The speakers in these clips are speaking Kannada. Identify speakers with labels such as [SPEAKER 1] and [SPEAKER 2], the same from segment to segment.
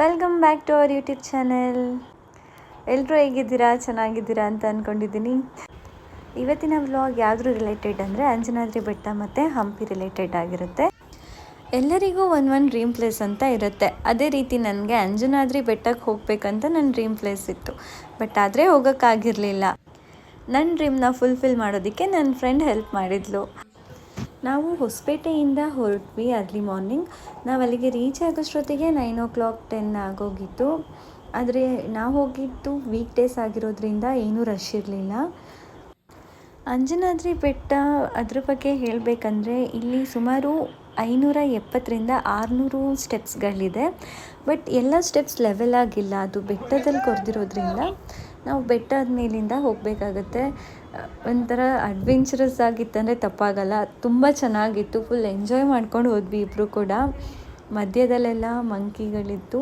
[SPEAKER 1] Welcome back to our YouTube channel. ಎಲ್ಲರೂ ಹೇಗಿದ್ದೀರಾ, ಚೆನ್ನಾಗಿದ್ದೀರಾ ಅಂತ ಅಂದ್ಕೊಂಡಿದ್ದೀನಿ. ಇವತ್ತಿನ ವ್ಲಾಗ್ ಯಾವ್ದು ರಿಲೇಟೆಡ್ ಅಂದರೆ ಅಂಜನಾದ್ರಿ ಬೆಟ್ಟ ಮತ್ತು ಹಂಪಿ ರಿಲೇಟೆಡ್ ಆಗಿರುತ್ತೆ. ಎಲ್ಲರಿಗೂ ಒಂದು ಡ್ರೀಮ್ ಪ್ಲೇಸ್ ಅಂತ ಇರುತ್ತೆ. ಅದೇ ರೀತಿ ನನಗೆ ಅಂಜನಾದ್ರಿ ಬೆಟ್ಟಕ್ಕೆ ಹೋಗಬೇಕಂತ ನನ್ನ ಡ್ರೀಮ್ ಪ್ಲೇಸ್ ಇತ್ತು. ಬಟ್ ಆದರೆ ಹೋಗೋಕ್ಕಾಗಿರಲಿಲ್ಲ. ನನ್ನ ಡ್ರೀಮ್ನ ಫುಲ್ಫಿಲ್ ಮಾಡೋದಕ್ಕೆ ನನ್ನ ಫ್ರೆಂಡ್ ಹೆಲ್ಪ್ ಮಾಡಿದ್ಲು. ನಾವು ಹೊಸಪೇಟೆಯಿಂದ ಹೊರಟ್ವಿ ಅರ್ಲಿ ಮಾರ್ನಿಂಗ್. ನಾವು ಅಲ್ಲಿಗೆ ರೀಚ್ ಆಗೋಷ್ಟೊತ್ತಿಗೆ 9 o'clock 10 ಆಗೋಗಿತ್ತು. ಆದರೆ ನಾವು ಹೋಗಿದ್ದು ವೀಕ್ ಡೇಸ್ ಆಗಿರೋದ್ರಿಂದ ಏನೂ ರಶ್ ಇರಲಿಲ್ಲ. ಅಂಜನಾದ್ರಿ ಬೆಟ್ಟ ಅದ್ರ ಬಗ್ಗೆ ಹೇಳಬೇಕಂದ್ರೆ ಇಲ್ಲಿ ಸುಮಾರು 570ರಿಂದ 600 ಸ್ಟೆಪ್ಸ್ಗಳಿದೆ. ಬಟ್ ಎಲ್ಲ ಸ್ಟೆಪ್ಸ್ ಲೆವೆಲ್ ಆಗಿಲ್ಲ, ಅದು ಬೆಟ್ಟದಲ್ಲಿ ಕೊರೆದಿರೋದ್ರಿಂದ ನಾವು ಬೆಟ್ಟದ ಮೇಲಿಂದ ಹೋಗಬೇಕಾಗತ್ತೆ. ಒಂಥರ ಅಡ್ವೆಂಚರಸ್ ಆಗಿತ್ತಂದರೆ ತಪ್ಪಾಗಲ್ಲ. ತುಂಬ ಚೆನ್ನಾಗಿತ್ತು, ಫುಲ್ ಎಂಜಾಯ್ ಮಾಡ್ಕೊಂಡು ಹೋದ್ವಿ ಇಬ್ಬರು ಕೂಡ. ಮಧ್ಯದಲ್ಲೆಲ್ಲ ಮಂಕಿಗಳಿತ್ತು,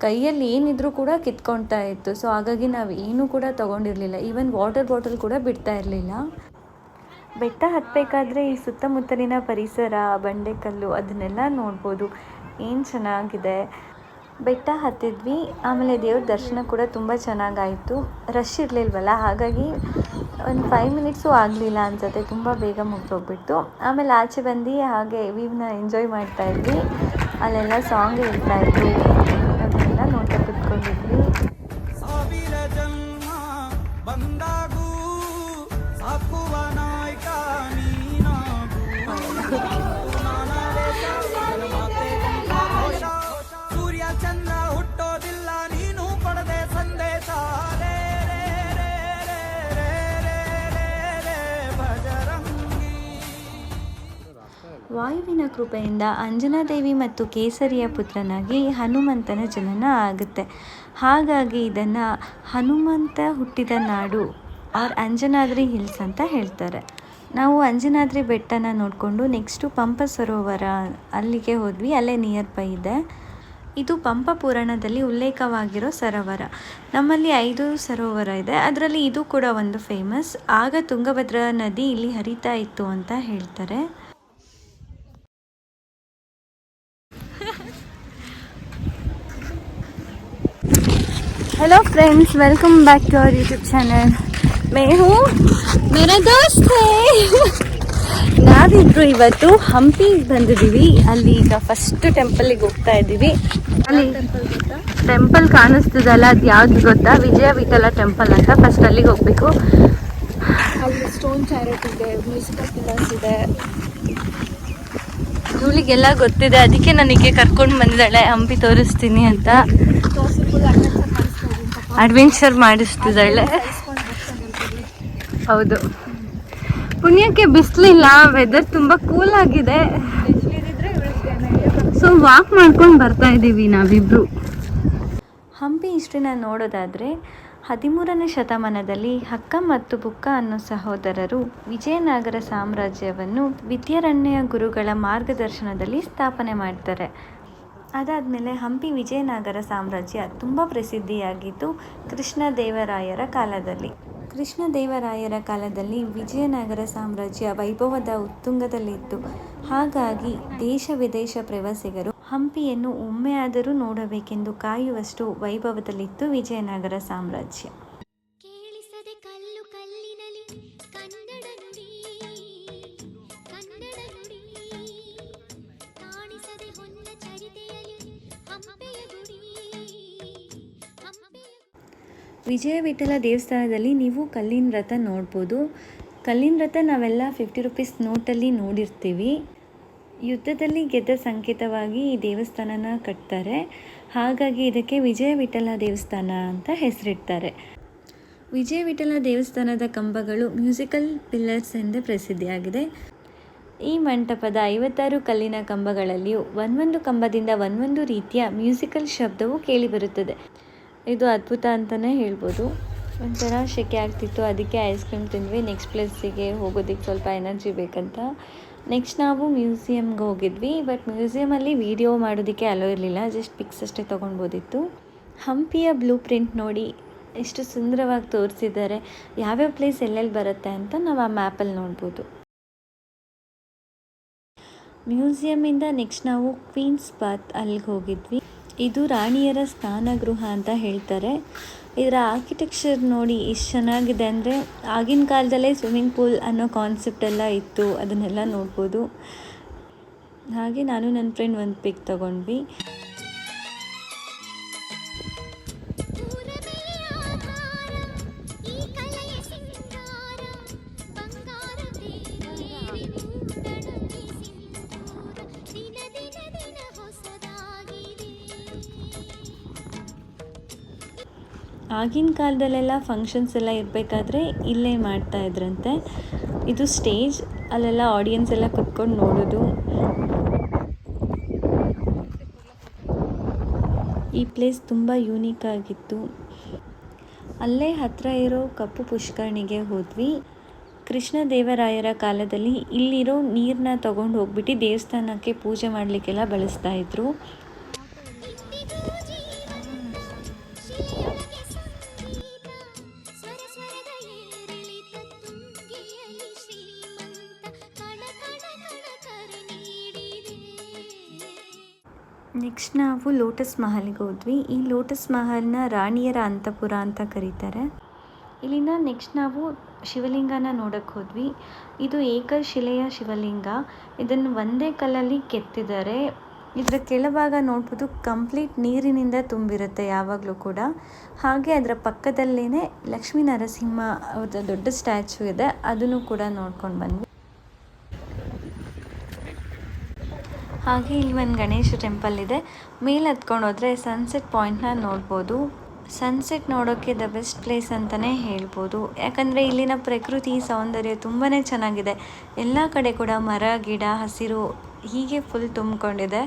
[SPEAKER 1] ಕೈಯಲ್ಲಿ ಏನಿದ್ರೂ ಕೂಡ ಕಿತ್ಕೊಳ್ತಾ ಇತ್ತು. ಸೊ ಹಾಗಾಗಿ ನಾವು ಏನೂ ಕೂಡ ತೊಗೊಂಡಿರಲಿಲ್ಲ, ಈವನ್ ವಾಟರ್ ಬಾಟಲ್ ಕೂಡ ಬಿಡ್ತಾ ಇರಲಿಲ್ಲ. ಬೆಟ್ಟ ಹತ್ತಬೇಕಾದ್ರೆ ಈ ಸುತ್ತಮುತ್ತಲಿನ ಪರಿಸರ, ಬಂಡೆಕಲ್ಲು ಅದನ್ನೆಲ್ಲ ನೋಡ್ಬೋದು, ಏನು ಚೆನ್ನಾಗಿದೆ. ಬೆಟ್ಟ ಹತ್ತಿದ್ವಿ. ಆಮೇಲೆ ದೇವ್ರ ದರ್ಶನ ಕೂಡ ತುಂಬ ಚೆನ್ನಾಗಾಯಿತು. ರಶ್ ಇರಲಿಲ್ವಲ್ಲ, ಹಾಗಾಗಿ ಒಂದು 5 minutes ಆಗಲಿಲ್ಲ ಅನ್ಸುತ್ತೆ, ತುಂಬ ಬೇಗ ಮುಗಿದೋಗ್ಬಿಟ್ಟು. ಆಮೇಲೆ ಆಚೆ ಬಂದು ಹಾಗೆ ವ್ಯೂವ್ನ ಎಂಜಾಯ್ ಮಾಡ್ತಾಯಿದ್ವಿ. ಅಲ್ಲೆಲ್ಲ ಸಾಂಗ್ ಹೇಳ್ತಾಯಿದ್ರು, ಅದನ್ನೆಲ್ಲ ನೋಡ್ತಾ ಕುತ್ಕೊಂಡಿದ್ವಿ. ವಾಯುವಿನ ಕೃಪೆಯಿಂದ ಅಂಜನಾದೇವಿ ಮತ್ತು ಕೇಸರಿಯ ಪುತ್ರನಾಗಿ ಹನುಮಂತನ ಜನನ ಆಗುತ್ತೆ. ಹಾಗಾಗಿ ಇದನ್ನು ಹನುಮಂತ ಹುಟ್ಟಿದ ನಾಡು ಆರ್ ಅಂಜನಾದ್ರಿ ಹಿಲ್ಸ್ ಅಂತ ಹೇಳ್ತಾರೆ. ನಾವು ಅಂಜನಾದ್ರಿ ಬೆಟ್ಟನ ನೋಡಿಕೊಂಡು ನೆಕ್ಸ್ಟು ಪಂಪ ಸರೋವರ ಅಲ್ಲಿಗೆ ಹೋದ್ವಿ. ಅಲ್ಲೇ ನಿಯರ್ ಬೈ ಇದೆ. ಇದು ಪಂಪ ಪುರಾಣದಲ್ಲಿ ಉಲ್ಲೇಖವಾಗಿರೋ ಸರೋವರ. ನಮ್ಮಲ್ಲಿ 5 ಸರೋವರ ಇದೆ, ಅದರಲ್ಲಿ ಇದು ಕೂಡ ಒಂದು ಫೇಮಸ್. ಆಗ ತುಂಗಭದ್ರಾ ನದಿ ಇಲ್ಲಿ ಹರಿತಾ ಇತ್ತು ಅಂತ ಹೇಳ್ತಾರೆ. Hello friends, welcome back to our YouTube channel. मैं हूँ, मेरा दोस्त है. ನಾವಿಬ್ರು ಇವತ್ತು ಹಂಪಿಗೆ ಬಂದಿದ್ದೀವಿ. ಅಲ್ಲಿ ಈಗ ಫಸ್ಟ್ ಟೆಂಪಲ್ಗೆ ಹೋಗ್ತಾ ಇದ್ದೀವಿ. ಅಲ್ಲಿ ಟೆಂಪಲ್ ಕಾಣಿಸ್ತದಲ್ಲ, ಅದು ಯಾವ್ದು ಗೊತ್ತಾ? ವಿಜಯ ವಿಠಲ ಟೆಂಪಲ್ ಅಂತ. ಫಸ್ಟ್ ಅಲ್ಲಿಗೆ ಹೋಗ್ಬೇಕು. ಅಲ್ಲಿ ಸ್ಟೋನ್ ಚಾರಿಟ್ ಇದೆ, ಮ್ಯೂಸಿಕಲ್ ಪಿಲ್ಲರ್ಸ್ ಇದೆ. ಇವಳಿಗೆಲ್ಲ ಗೊತ್ತಿದೆ, ಅದಕ್ಕೆ ನನಗೆ ಕರ್ಕೊಂಡು ಬಂದಿದ್ದಾಳೆ ಹಂಪಿ ತೋರಿಸ್ತೀನಿ ಅಂತ. ಅಡ್ವೆಂಚರ್ ಮಾಡಿಸ್ತಿದ್ದಾಳೆ. ಹೌದು, ಪುಣ್ಯಕ್ಕೆ ಬಿಸಿಲಿಲ್ಲ, ವೆದರ್ ತುಂಬ ಕೂಲ್ ಆಗಿದೆ. ಸೊ ವಾಕ್ ಮಾಡ್ಕೊಂಡು ಬರ್ತಾ ಇದ್ದೀವಿ ನಾವಿಬ್ರು. ಹಂಪಿ ಹಿಸ್ಟ್ರಿನ ನೋಡೋದಾದರೆ 13ನೇ ಶತಮಾನದಲ್ಲಿ ಹಕ್ಕ ಮತ್ತು ಬುಕ್ಕ ಅನ್ನೋ ಸಹೋದರರು ವಿಜಯನಗರ ಸಾಮ್ರಾಜ್ಯವನ್ನು ವಿದ್ಯಾರಣ್ಯ ಗುರುಗಳ ಮಾರ್ಗದರ್ಶನದಲ್ಲಿ ಸ್ಥಾಪನೆ ಮಾಡ್ತಾರೆ. ಅದಾದಮೇಲೆ ಹಂಪಿ ವಿಜಯನಗರ ಸಾಮ್ರಾಜ್ಯ ತುಂಬ ಪ್ರಸಿದ್ಧಿಯಾಗಿತ್ತು ಕೃಷ್ಣದೇವರಾಯರ ಕಾಲದಲ್ಲಿ. ಕೃಷ್ಣದೇವರಾಯರ ಕಾಲದಲ್ಲಿ ವಿಜಯನಗರ ಸಾಮ್ರಾಜ್ಯ ವೈಭವದ ಉತ್ತುಂಗದಲ್ಲಿತ್ತು. ಹಾಗಾಗಿ ದೇಶ ವಿದೇಶ ಪ್ರವಾಸಿಗರು ಹಂಪಿಯನ್ನು ಒಮ್ಮೆಯಾದರೂ ನೋಡಬೇಕೆಂದು ಕಾಯುವಷ್ಟು ವೈಭವದಲ್ಲಿತ್ತು ವಿಜಯನಗರ ಸಾಮ್ರಾಜ್ಯ. ವಿಜಯ ವಿಠಲ ದೇವಸ್ಥಾನದಲ್ಲಿ ನೀವು ಕಲ್ಲಿನ ರಥ ನೋಡ್ಬೋದು. ಕಲ್ಲಿನ ರಥ ನಾವೆಲ್ಲ 50 rupees ನೋಟಲ್ಲಿ ನೋಡಿರ್ತೀವಿ. ಯುದ್ಧದಲ್ಲಿ ಗೆದ್ದ ಸಂಕೇತವಾಗಿ ಈ ದೇವಸ್ಥಾನನ ಕಟ್ತಾರೆ. ಹಾಗಾಗಿ ಇದಕ್ಕೆ ವಿಜಯ ವಿಠಲ ದೇವಸ್ಥಾನ ಅಂತ ಹೆಸರಿಡ್ತಾರೆ. ವಿಜಯ ವಿಠಲ ದೇವಸ್ಥಾನದ ಕಂಬಗಳು ಮ್ಯೂಸಿಕಲ್ ಪಿಲ್ಲರ್ಸ್ ಎಂದೇ ಪ್ರಸಿದ್ಧಿಯಾಗಿದೆ. ಈ ಮಂಟಪದ 56 ಕಲ್ಲಿನ ಕಂಬಗಳಲ್ಲಿಯೂ ಒಂದೊಂದು ಕಂಬದಿಂದ ಒಂದೊಂದು ರೀತಿಯ ಮ್ಯೂಸಿಕಲ್ ಶಬ್ದವು ಕೇಳಿಬರುತ್ತದೆ. ಇದು ಅದ್ಭುತ ಅಂತಲೇ ಹೇಳ್ಬೋದು. ಒಂಥರ ಶೆಕೆ ಆಗ್ತಿತ್ತು, ಅದಕ್ಕೆ ಐಸ್ ಕ್ರೀಮ್ ತಿಂದ್ವಿ. ನೆಕ್ಸ್ಟ್ ಪ್ಲೇಸಿಗೆ ಹೋಗೋದಕ್ಕೆ ಸ್ವಲ್ಪ ಎನರ್ಜಿ ಬೇಕಂತ ನೆಕ್ಸ್ಟ್ ನಾವು ಮ್ಯೂಸಿಯಮ್ಗೆ ಹೋಗಿದ್ವಿ. ಬಟ್ ಮ್ಯೂಸಿಯಮಲ್ಲಿ ವೀಡಿಯೋ ಮಾಡೋದಕ್ಕೆ ಅಲೋ ಇರಲಿಲ್ಲ, ಜಸ್ಟ್ ಪಿಕ್ಸ್ ಅಷ್ಟೇ ತೊಗೊಳ್ಬೋದಿತ್ತು. ಹಂಪಿಯ ಬ್ಲೂ ಪ್ರಿಂಟ್ ನೋಡಿ ಎಷ್ಟು ಸುಂದರವಾಗಿ ತೋರಿಸಿದ್ದಾರೆ. ಯಾವ್ಯಾವ ಪ್ಲೇಸ್ ಎಲ್ಲೆಲ್ಲಿ ಬರುತ್ತೆ ಅಂತ ನಾವು ಆ ಮ್ಯಾಪಲ್ಲಿ ನೋಡ್ಬೋದು. ಮ್ಯೂಸಿಯಮಿಂದ ನೆಕ್ಸ್ಟ್ ನಾವು ಕ್ವೀನ್ಸ್ ಬಾತ್ ಅಲ್ಲಿಗೆ ಹೋಗಿದ್ವಿ. ಇದು ರಾಣಿಯರ ಸ್ನಾನಗೃಹ ಅಂತ ಹೇಳ್ತಾರೆ. ಇದರ ಆರ್ಕಿಟೆಕ್ಚರ್ ನೋಡಿ ಎಷ್ಟು ಚೆನ್ನಾಗಿದೆ ಅಂದರೆ, ಆಗಿನ ಕಾಲದಲ್ಲೇ ಸ್ವಿಮ್ಮಿಂಗ್ ಪೂಲ್ ಅನ್ನೋ ಕಾನ್ಸೆಪ್ಟ್ ಎಲ್ಲ ಇತ್ತು, ಅದನ್ನೆಲ್ಲ ನೋಡ್ಬೋದು. ಹಾಗೆ ನಾನು ನನ್ನ ಫ್ರೆಂಡ್ ಒಂದು ಪಿಕ್ ತಗೊಂಡ್ವಿ. ಆಗಿನ ಕಾಲದಲ್ಲೆಲ್ಲ ಫಂಕ್ಷನ್ಸ್ ಎಲ್ಲ ಇರಬೇಕಾದ್ರೆ ಇಲ್ಲೇ ಮಾಡ್ತಾಯಿದ್ರಂತೆ. ಇದು ಸ್ಟೇಜ್, ಅಲ್ಲೆಲ್ಲ ಆಡಿಯನ್ಸ್ ಎಲ್ಲ ಕುತ್ಕೊಂಡು ನೋಡೋದು. ಈ ಪ್ಲೇಸ್ ತುಂಬ ಯೂನಿಕ್ ಆಗಿತ್ತು. ಅಲ್ಲೇ ಹತ್ತಿರ ಇರೋ ಕಪ್ಪು ಪುಷ್ಕರಣಿಗೆ ಹೋದ್ವಿ. ಕೃಷ್ಣದೇವರಾಯರ ಕಾಲದಲ್ಲಿ ಇಲ್ಲಿರೋ ನೀರನ್ನ ತಗೊಂಡು ಹೋಗ್ಬಿಟ್ಟು ದೇವಸ್ಥಾನಕ್ಕೆ ಪೂಜೆ ಮಾಡಲಿಕ್ಕೆಲ್ಲ ಬಳಸ್ತಾಯಿದ್ರು. ನೆಕ್ಸ್ಟ್ ನಾವು ಲೋಟಸ್ ಮಹಲ್ಗೆ ಹೋದ್ವಿ. ಈ ಲೋಟಸ್ ಮಹಲ್ನ ರಾಣಿಯರ ಅಂತಃಪುರ ಅಂತ ಕರೀತಾರೆ. ಇಲ್ಲಿಂದ ನೆಕ್ಸ್ಟ್ ನಾವು ಶಿವಲಿಂಗನ ನೋಡೋಕ್ಕೆ ಹೋದ್ವಿ. ಇದು ಏಕಶಿಲೆಯ ಶಿವಲಿಂಗ. ಇದನ್ನು ಒಂದೇ ಕಲ್ಲಲ್ಲಿ ಕೆತ್ತಿದ್ದಾರೆ. ಇದರ ಕೆಳಭಾಗ ನೋಡ್ಬೋದು, ಕಂಪ್ಲೀಟ್ ನೀರಿನಿಂದ ತುಂಬಿರುತ್ತೆ ಯಾವಾಗಲೂ ಕೂಡ. ಹಾಗೆ ಅದರ ಪಕ್ಕದಲ್ಲೇ ಲಕ್ಷ್ಮೀ ನರಸಿಂಹ ಅವ್ರದ್ದು ದೊಡ್ಡ ಸ್ಟ್ಯಾಚು ಇದೆ, ಅದನ್ನು ಕೂಡ ನೋಡ್ಕೊಂಡು ಬಂದ್ವಿ. ಹಾಗೆ ಇಲ್ಲಿ ಒಂದು ಗಣೇಶ ಟೆಂಪಲ್ ಇದೆ. ಮೇಲೆ ಹತ್ಕೊಂಡು ಹೋದರೆ ಸನ್ಸೆಟ್ ಪಾಯಿಂಟ್ನ ನೋಡ್ಬೋದು. ಸನ್ಸೆಟ್ ನೋಡೋಕ್ಕೆ ದ ಬೆಸ್ಟ್ ಪ್ಲೇಸ್ ಅಂತಲೇ ಹೇಳ್ಬೋದು. ಯಾಕಂದರೆ ಇಲ್ಲಿನ ಪ್ರಕೃತಿ ಸೌಂದರ್ಯ ತುಂಬಾ ಚೆನ್ನಾಗಿದೆ. ಎಲ್ಲ ಕಡೆ ಕೂಡ ಮರ ಗಿಡ ಹಸಿರು ಹೀಗೆ ಫುಲ್ ತುಂಬಿಕೊಂಡಿದೆ.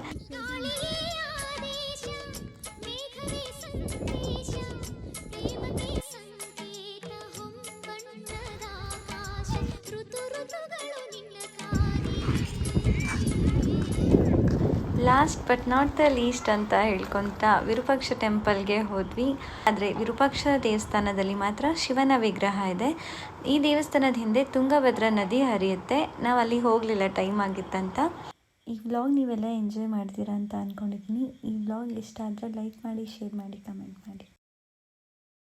[SPEAKER 1] Last but not the least ಅಂತ ಹೇಳ್ಕೊತ ವಿರೂಪಾಕ್ಷ ಟೆಂಪಲ್ಗೆ ಹೋದ್ವಿ. ಆದರೆ ವಿರೂಪಾಕ್ಷ ದೇವಸ್ಥಾನದಲ್ಲಿ ಮಾತ್ರ ಶಿವನ ವಿಗ್ರಹ ಇದೆ. ಈ ದೇವಸ್ಥಾನದ ಹಿಂದೆ ತುಂಗಭದ್ರಾ ನದಿ ಹರಿಯುತ್ತೆ. ನಾವು ಅಲ್ಲಿ ಹೋಗಲಿಲ್ಲ, ಟೈಮ್ ಆಗಿತ್ತಂತ. ಈ ವ್ಲಾಗ್ ನೀವೆಲ್ಲ ಎಂಜಾಯ್ ಮಾಡ್ತೀರಾ ಅಂತ ಅಂದ್ಕೊಂಡಿದ್ದೀನಿ. ಈ ವ್ಲಾಗ್ ಇಷ್ಟ ಆದರೆ ಲೈಕ್ ಮಾಡಿ, ಶೇರ್ ಮಾಡಿ, ಕಮೆಂಟ್ ಮಾಡಿ.